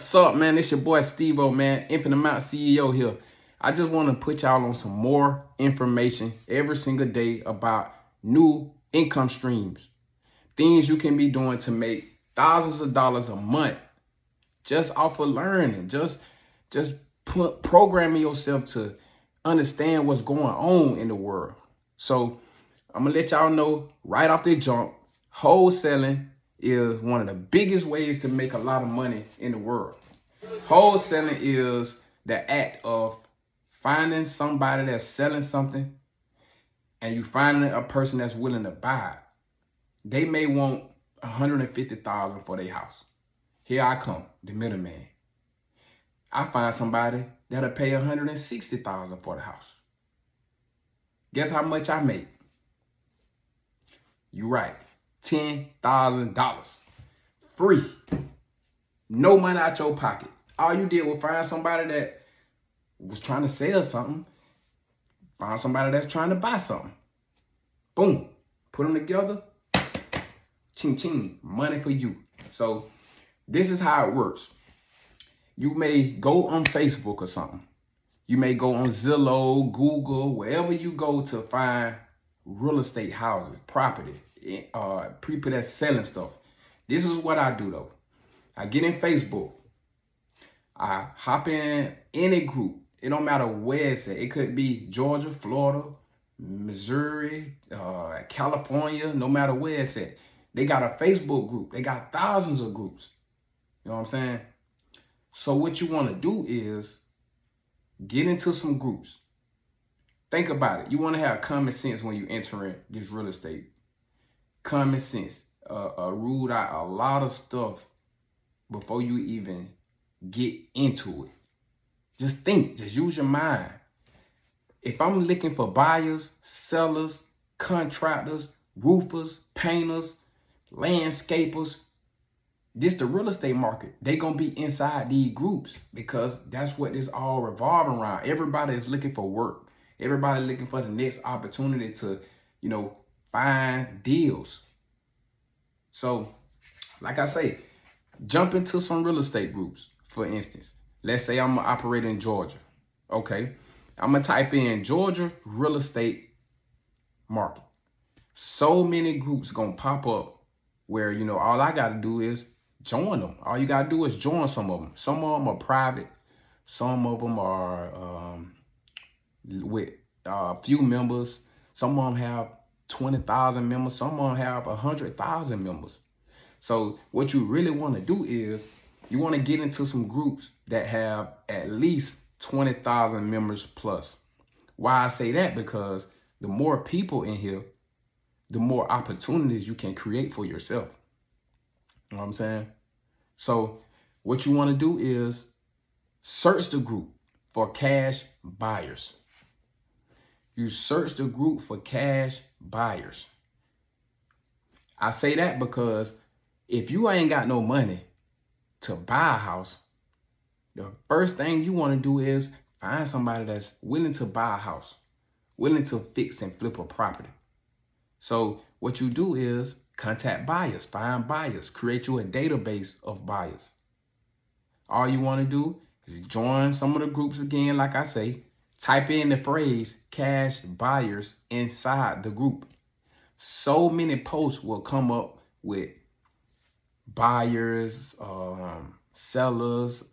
What's up, man? It's your boy Steve-O, man. Infinite Amount CEO here. I just want to put y'all on some more information every single day about new income streams. Things you can be doing to make thousands of dollars a month just off of learning. Just programming yourself to understand what's going on in the world. So I'm going to let y'all know right off the jump, wholesaling is one of the biggest ways to make a lot of money in the world. Wholesaling is the act of finding somebody that's selling something and you finding a person that's willing to buy it. They may want $150,000 for their house. Here I come, the middleman. I find somebody that'll pay $160,000 for the house. Guess how much I make? You right. $10,000 free. No money out your pocket. All you did was find somebody that was trying to sell something. Find somebody that's trying to buy something. Boom. Put them together. Ching ching. Money for you. So this is how it works. You may go on Facebook or something. You may go on Zillow, Google, wherever you go to find real estate houses, property. People that's selling stuff. This is what I do though. I get in Facebook. I hop in any group. It don't matter where it's at. It could be Georgia, Florida, Missouri, California, no matter where it's at. They got a Facebook group. They got thousands of groups. You know what I'm saying? So what you want to do is get into some groups. Think about it. You want to have common sense when you enter in this real estate. Common sense. Rule out a lot of stuff before you even get into it. Just think. Just use your mind. If I'm looking for buyers, sellers, contractors, roofers, painters, landscapers, this the real estate market. They gonna be inside these groups because that's what this all revolving around. Everybody is looking for work. Everybody looking for the next opportunity to, find deals. So, like I say, jump into some real estate groups. For instance, let's say I'm gonna operate in Georgia. Okay, I'm gonna type in Georgia real estate market. So many groups gonna pop up where, all I gotta do is join them. All you gotta do is join some of them. Some of them are private. Some of them are with a few members. Some of them have 20,000 members. Some of them have 100,000 members. So what you really want to do is you want to get into some groups that have at least 20,000 members plus. Why I say that? Because the more people in here, the more opportunities you can create for yourself. You know what I'm saying? So what you want to do is search the group for cash buyers. You search the group for cash buyers. I say that because if you ain't got no money to buy a house, the first thing you want to do is find somebody that's willing to buy a house, willing to fix and flip a property. So what you do is contact buyers, find buyers, create you a database of buyers. All you want to do is join some of the groups again, like I say. Type in the phrase cash buyers inside the group. So many posts will come up with buyers, sellers,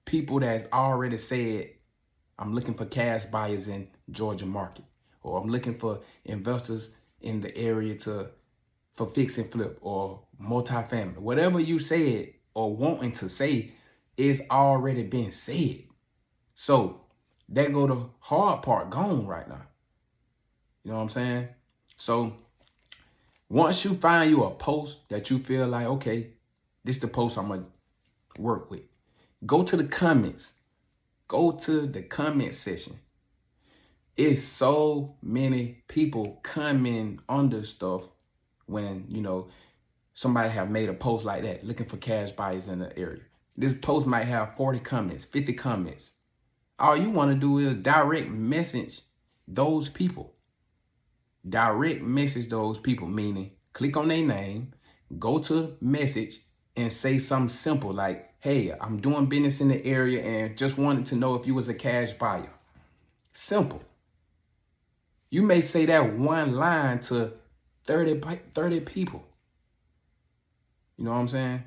people that's already said, I'm looking for cash buyers in Georgia market, or I'm looking for investors in the area for fix and flip or multifamily. Whatever you said or wanting to say is already been said. So there go the hard part gone right now. You know what I'm saying? So once you find you a post that you feel like, okay, this is the post I'm going to work with, go to the comments. Go to the comment section. It's so many people coming under stuff when, somebody have made a post like that, looking for cash buyers in the area. This post might have 40 comments, 50 comments. All you want to do is direct message those people. Direct message those people, meaning click on their name, go to message, and say something simple like, hey, I'm doing business in the area and just wanted to know if you was a cash buyer. Simple. You may say that one line to 30 people. You know what I'm saying?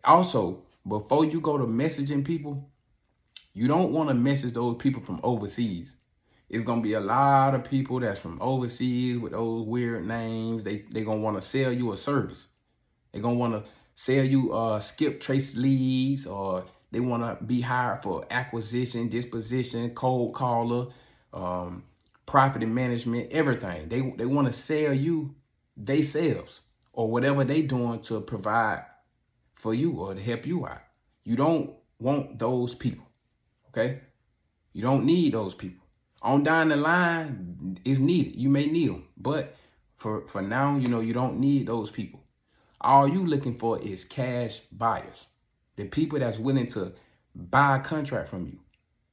Also, before you go to messaging people, you don't want to message those people from overseas. It's going to be a lot of people that's from overseas with those weird names. They going to want to sell you a service. They're going to want to sell you skip trace leads, or they want to be hired for acquisition, disposition, cold caller, property management, everything. They want to sell you they sales or whatever they doing to provide for you or to help you out. You don't want those people, okay? You don't need those people. On down the line is needed. You may need them, but for now, you don't need those people. All you looking for is cash buyers. The people that's willing to buy a contract from you.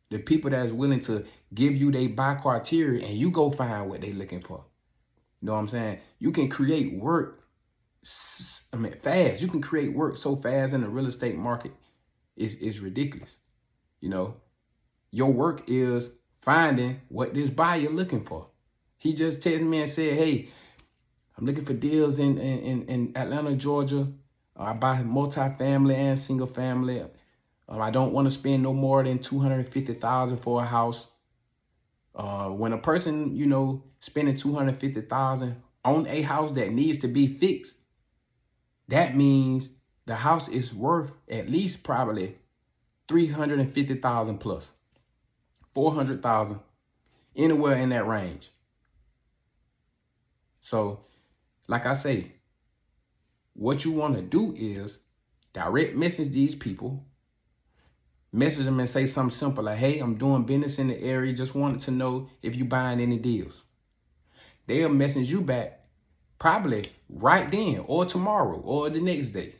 The people that's willing to give you their buy criteria and you go find what they looking for. You know what I'm saying? You can create work, fast. You can create work so fast in the real estate market. It's ridiculous. Your work is finding what this buyer looking for. He just texted me and said, hey, I'm looking for deals in Atlanta, Georgia. I buy multifamily and single family. I don't want to spend no more than $250,000 for a house. When a person, spending $250,000 on a house that needs to be fixed, that means the house is worth at least probably $350,000 plus, $400,000, anywhere in that range. So, like I say, what you want to do is direct message these people, message them and say something simple like, hey, I'm doing business in the area. Just wanted to know if you buying any deals. They'll message you back probably right then or tomorrow or the next day.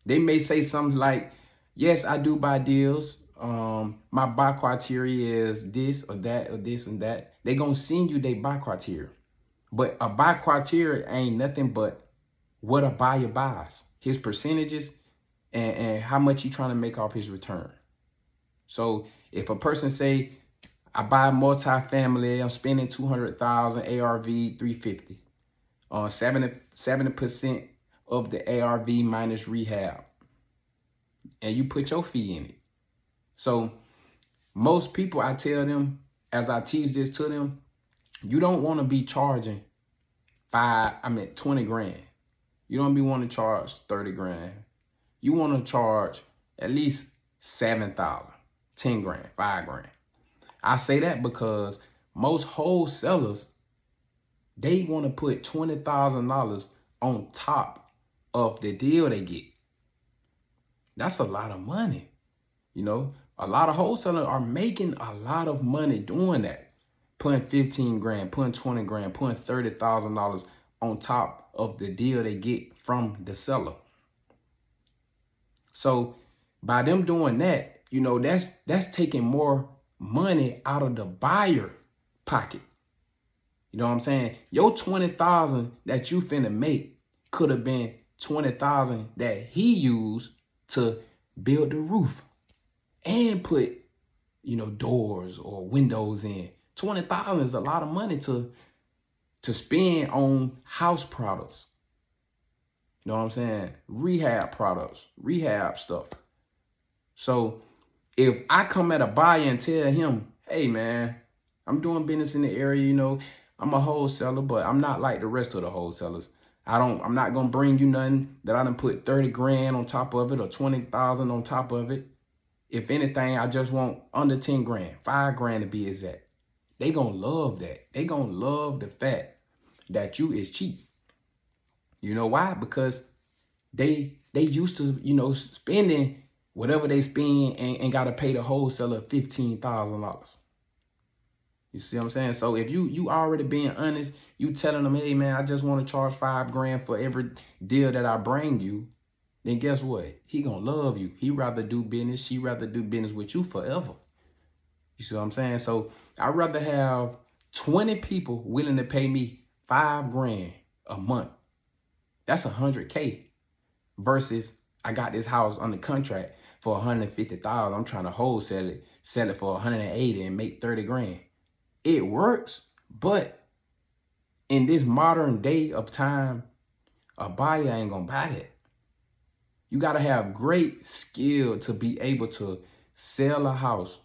They may say something like, yes, I do buy deals. My buy criteria is this or that or this and that. They're going to send you their buy criteria. But a buy criteria ain't nothing but what a buyer buys, his percentages, and how much he trying to make off his return. So if a person say, I buy multifamily, I'm spending $200,000, ARV 350, 70% of the ARV minus rehab, and you put your fee in it. So most people, I tell them, as I teach this to them, you don't want to be charging 20 grand. You don't be want to charge 30 grand. You want to charge at least 7,000, 10 grand, 5 grand. I say that because most wholesalers, they want to put $20,000 on top of the deal they get. That's a lot of money. A lot of wholesalers are making a lot of money doing that. Putting 15 grand, putting 20 grand, putting $30,000 on top of the deal they get from the seller. So by them doing that, that's taking more money out of the buyer pocket. You know what I'm saying? Your 20,000 that you finna make could have been 20,000 that he used to build the roof and put, doors or windows in. 20,000 is a lot of money to spend on house products. You know what I'm saying? Rehab products, rehab stuff. So if I come at a buyer and tell him, hey man, I'm doing business in the area, I'm a wholesaler, but I'm not like the rest of the wholesalers. I'm not gonna bring you nothing that I done put 30 grand on top of it or 20,000 on top of it. If anything, I just want under 10 grand, 5 grand to be exact. They gonna love that. They gonna love the fact that you is cheap. You know why? Because they used to, spending whatever they spend and got to pay the wholesaler $15,000. You see what I'm saying? So if you already being honest, you telling them, hey man, I just want to charge 5 grand for every deal that I bring you, then guess what? He gonna love you. He rather do business. She rather do business with you forever. You see what I'm saying? So I'd rather have 20 people willing to pay me 5 grand a month. That's $100K. versus I got this house under contract for $150,000. I'm trying to wholesale it, sell it for $180 and make 30 grand. It works, but in this modern day of time, a buyer ain't gonna buy that. You gotta have great skill to be able to sell a house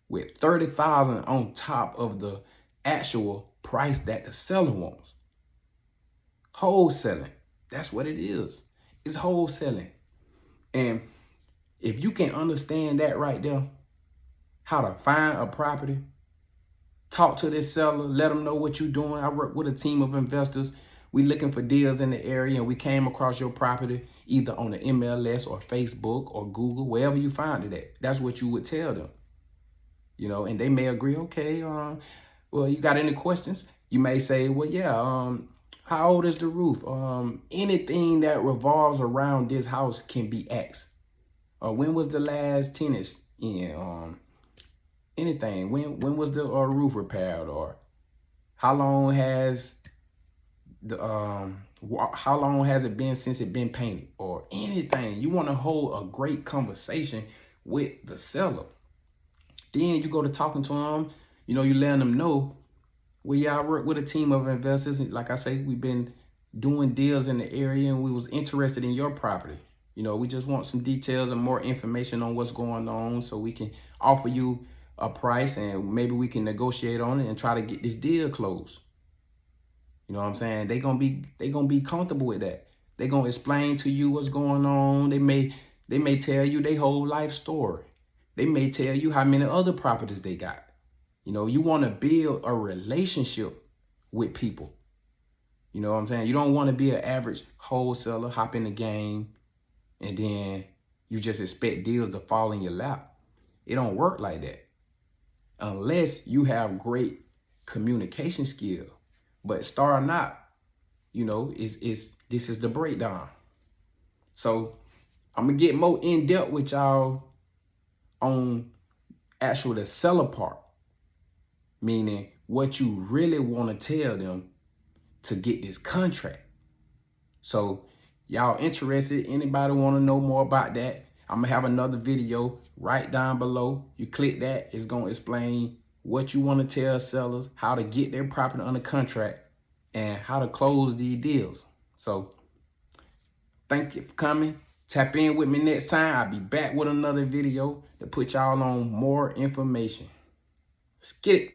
with 30,000 on top of the actual price that the seller wants. Wholesaling, that's what it is. It's wholesaling. And if you can understand that right there, how to find a property, talk to this seller, let them know what you're doing. I work with a team of investors. We looking for deals in the area, and we came across your property either on the MLS or Facebook or Google, wherever you find it at. That's what you would tell them. And they may agree, okay, well, you got any questions? You may say, well, yeah, how old is the roof? Anything that revolves around this house can be asked. When was the last tenants in? Anything. When was the roof repaired? Or how long has it been since it been painted? Or anything. You want to hold a great conversation with the seller. Then you go to talking to them. You letting them know, well, yeah, I work with a team of investors. Like I say, we've been doing deals in the area, and we was interested in your property. We just want some details and more information on what's going on, so we can offer you a price, and maybe we can negotiate on it and try to get this deal closed. You know what I'm saying? They gonna be comfortable with that. They gonna explain to you what's going on. They may tell you their whole life story. They may tell you how many other properties they got. You want to build a relationship with people. You know what I'm saying? You don't want to be an average wholesaler, hop in the game, and then you just expect deals to fall in your lap. It don't work like that unless you have great communication skill. But starting out, this is the breakdown. So I'm gonna get more in depth with y'all on actually the seller part, meaning what you really want to tell them to get this contract. So y'all interested? Anybody want to know more about that? I'm gonna have another video right down below. You click that, it's gonna explain what you want to tell sellers, how to get their property under contract, and how to close these deals. So thank you for coming. Tap in with me next time. I'll be back with another video to put y'all on more information. Let's get it.